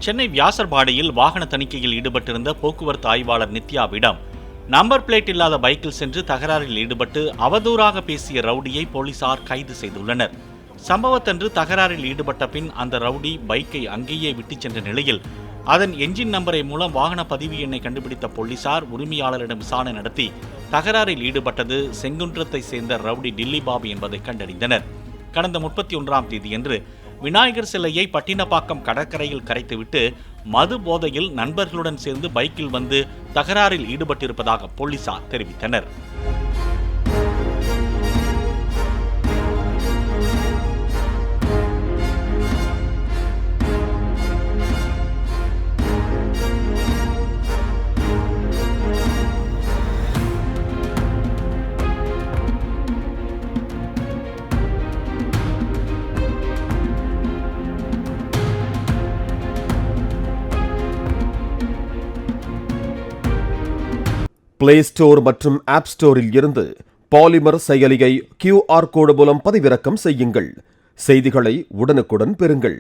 சென்னை வியாசர்பாடியில் வாகன தணிக்கையில் ஈடுபட்டிருந்த போக்குவரத்து ஆய்வாளர் நித்யாவிடம் நம்பர் பிளேட் இல்லாத பைக்கில் சென்று தகராறில் ஈடுபட்டு அவதூறாக பேசிய ரவுடியை போலீசார் கைது செய்துள்ளனர். சம்பவத்தன்று தகராறில் ஈடுபட்ட பின் அந்த ரவுடி பைக்கை அங்கேயே விட்டுச் சென்ற நிலையில் அதன் என்ஜின் நம்பரை மூலம் வாகன பதிவு எண்ணை கண்டுபிடித்த போலீசார் உரிமையாளரிடம் விசாரணை நடத்தி தகராறில் ஈடுபட்டது செங்குன்றத்தை சேர்ந்த ரவுடி டில்லி பாபு என்பதை கண்டறிந்தனர். கடந்த 31ஆம் தேதியன்று விநாயகர் சிலையை பட்டினப்பாக்கம் கடற்கரையில் கரைத்துவிட்டு மது போதையில் நண்பர்களுடன் சேர்ந்து பைக்கில் வந்து தகராறில் ஈடுபட்டிருப்பதாக போலீசார் தெரிவித்தனர். பிளே ஸ்டோர் மற்றும் ஆப் ஸ்டோரில் இருந்து பாலிமர் செயலியை QR கோடு மூலம் பதிவிறக்கம் செய்யுங்கள். செய்திகளை உடனுக்குடன் பெறுங்கள்.